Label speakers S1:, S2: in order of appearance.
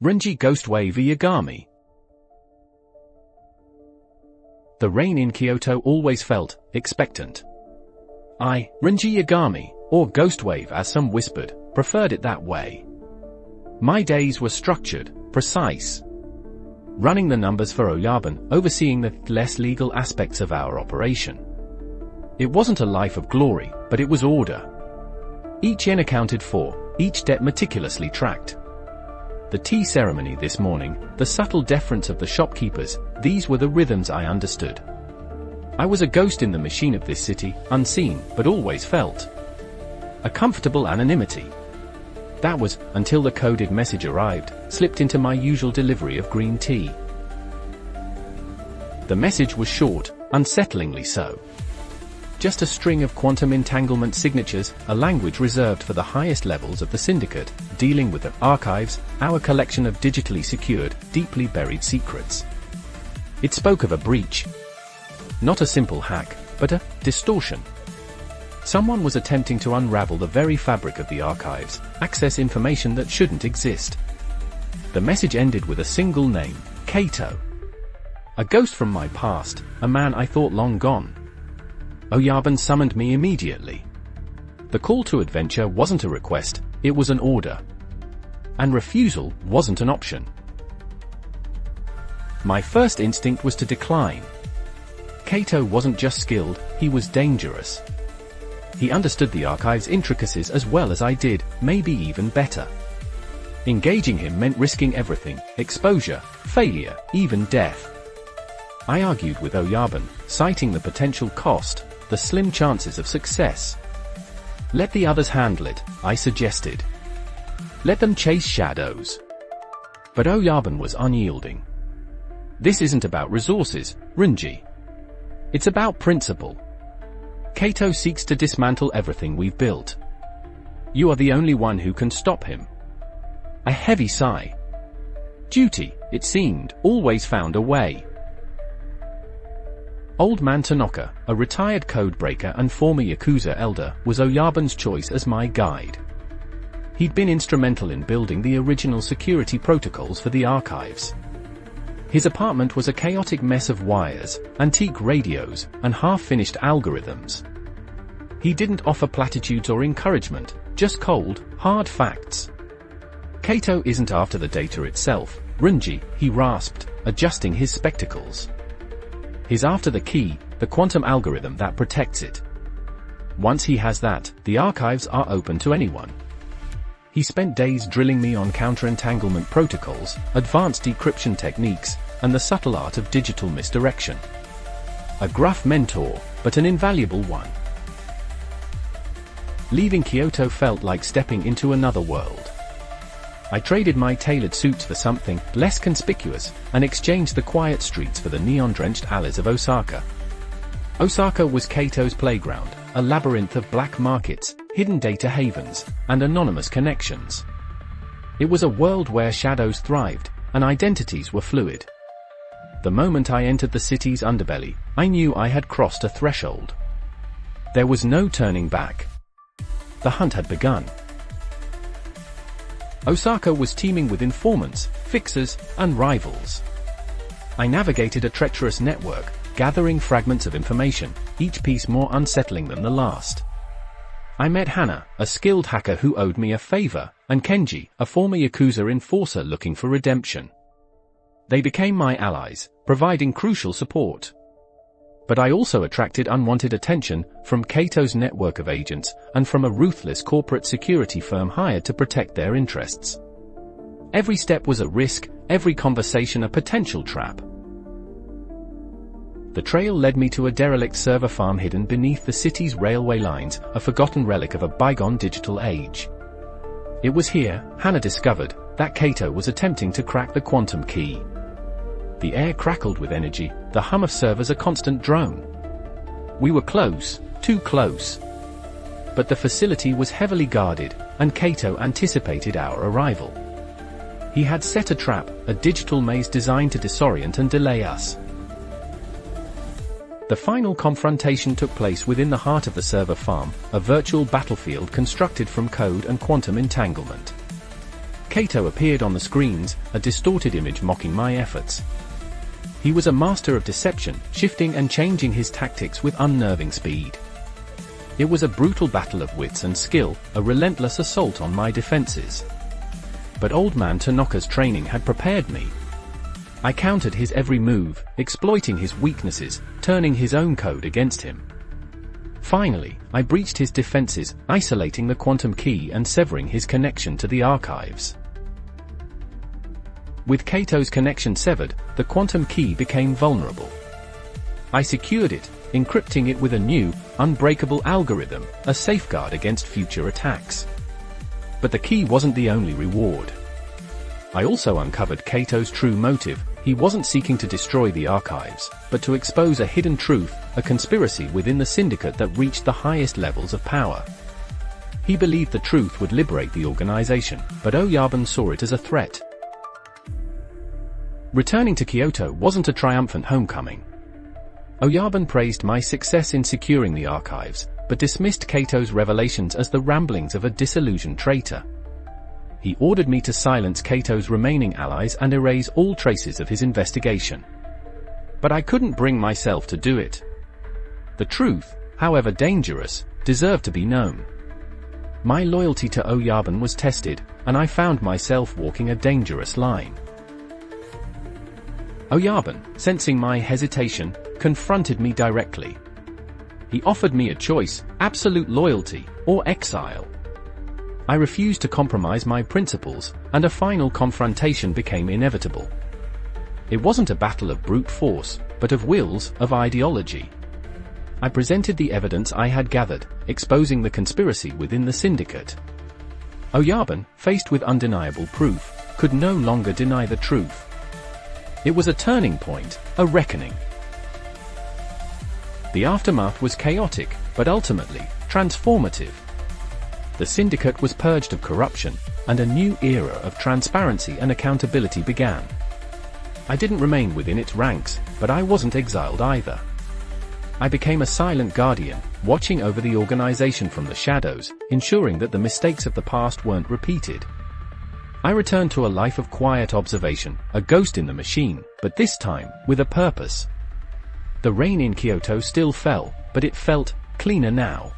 S1: Renji Ghostwave Yagami. The rain in Kyoto always felt expectant. I, Renji Yagami, or Ghostwave as some whispered, preferred it that way. My days were structured, precise. Running the numbers for AIart, overseeing the less legal aspects of our operation. It wasn't a life of glory, but it was order. Each yen accounted for, each debt meticulously tracked. The tea ceremony this morning, the subtle deference of the shopkeepers, these were the rhythms I understood. I was a ghost in the machine of this city, unseen, but always felt. A comfortable anonymity. That was, until the coded message arrived, slipped into my usual delivery of green tea. The message was short, unsettlingly so. Just a string of quantum entanglement signatures, a language reserved for the highest levels of the syndicate, dealing with the archives, our collection of digitally secured, deeply buried secrets. It spoke of a breach. Not a simple hack, but a distortion. Someone was attempting to unravel the very fabric of the archives, access information that shouldn't exist. The message ended with a single name, Kato. A ghost from my past, a man I thought long gone. AIart summoned me immediately. The call to adventure wasn't a request, it was an order. And refusal wasn't an option. My first instinct was to decline. Kato wasn't just skilled, he was dangerous. He understood the archive's intricacies as well as I did, maybe even better. Engaging him meant risking everything, exposure, failure, even death. I argued with AIart, citing the potential cost, the slim chances of success. Let the others handle it, I suggested. Let them chase shadows. But AIart was unyielding. This isn't about resources, Renji. It's about principle. Kato seeks to dismantle everything we've built. You are the only one who can stop him. A heavy sigh. Duty, it seemed, always found a way. Old Man Tanaka, a retired codebreaker and former Yakuza elder, was AIart's choice as my guide. He'd been instrumental in building the original security protocols for the archives. His apartment was a chaotic mess of wires, antique radios, and half-finished algorithms. He didn't offer platitudes or encouragement, just cold, hard facts. Kato isn't after the data itself, Renji, he rasped, adjusting his spectacles. He's after the key, the quantum algorithm that protects it. Once he has that, the archives are open to anyone. He spent days drilling me on counter-entanglement protocols, advanced decryption techniques, and the subtle art of digital misdirection. A gruff mentor, but an invaluable one. Leaving Kyoto felt like stepping into another world. I traded my tailored suits for something less conspicuous, and exchanged the quiet streets for the neon-drenched alleys of Osaka. Osaka was Kato's playground, a labyrinth of black markets, hidden data havens, and anonymous connections. It was a world where shadows thrived, and identities were fluid. The moment I entered the city's underbelly, I knew I had crossed a threshold. There was no turning back. The hunt had begun. Osaka was teeming with informants, fixers, and rivals. I navigated a treacherous network, gathering fragments of information, each piece more unsettling than the last. I met Hana, a skilled hacker who owed me a favor, and Kenji, a former Yakuza enforcer looking for redemption. They became my allies, providing crucial support. But I also attracted unwanted attention from Kato's network of agents and from a ruthless corporate security firm hired to protect their interests. Every step was a risk, every conversation a potential trap. The trail led me to a derelict server farm hidden beneath the city's railway lines, a forgotten relic of a bygone digital age. It was here, Hana discovered, that Kato was attempting to crack the quantum key. The air crackled with energy, the hum of servers a constant drone. We were close, too close. But the facility was heavily guarded, and Kato anticipated our arrival. He had set a trap, a digital maze designed to disorient and delay us. The final confrontation took place within the heart of the server farm, a virtual battlefield constructed from code and quantum entanglement. Kato appeared on the screens, a distorted image mocking my efforts. He was a master of deception, shifting and changing his tactics with unnerving speed. It was a brutal battle of wits and skill, a relentless assault on my defenses. But Old Man Tanaka's training had prepared me. I countered his every move, exploiting his weaknesses, turning his own code against him. Finally, I breached his defenses, isolating the quantum key and severing his connection to the archives. With Kato's connection severed, the quantum key became vulnerable. I secured it, encrypting it with a new, unbreakable algorithm, a safeguard against future attacks. But the key wasn't the only reward. I also uncovered Kato's true motive. He wasn't seeking to destroy the archives, but to expose a hidden truth, a conspiracy within the syndicate that reached the highest levels of power. He believed the truth would liberate the organization, but Oyabun saw it as a threat. Returning to Kyoto wasn't a triumphant homecoming. Oyabun praised my success in securing the archives, but dismissed Kato's revelations as the ramblings of a disillusioned traitor. He ordered me to silence Kato's remaining allies and erase all traces of his investigation. But I couldn't bring myself to do it. The truth, however dangerous, deserved to be known. My loyalty to Oyabun was tested, and I found myself walking a dangerous line. Oyabun, sensing my hesitation, confronted me directly. He offered me a choice: absolute loyalty, or exile. I refused to compromise my principles, and a final confrontation became inevitable. It wasn't a battle of brute force, but of wills, of ideology. I presented the evidence I had gathered, exposing the conspiracy within the syndicate. Oyabun, faced with undeniable proof, could no longer deny the truth. It was a turning point, a reckoning. The aftermath was chaotic, but ultimately, transformative. The syndicate was purged of corruption, and a new era of transparency and accountability began. I didn't remain within its ranks, but I wasn't exiled either. I became a silent guardian, watching over the organization from the shadows, ensuring that the mistakes of the past weren't repeated. I returned to a life of quiet observation, a ghost in the machine, but this time, with a purpose. The rain in Kyoto still fell, but it felt cleaner now.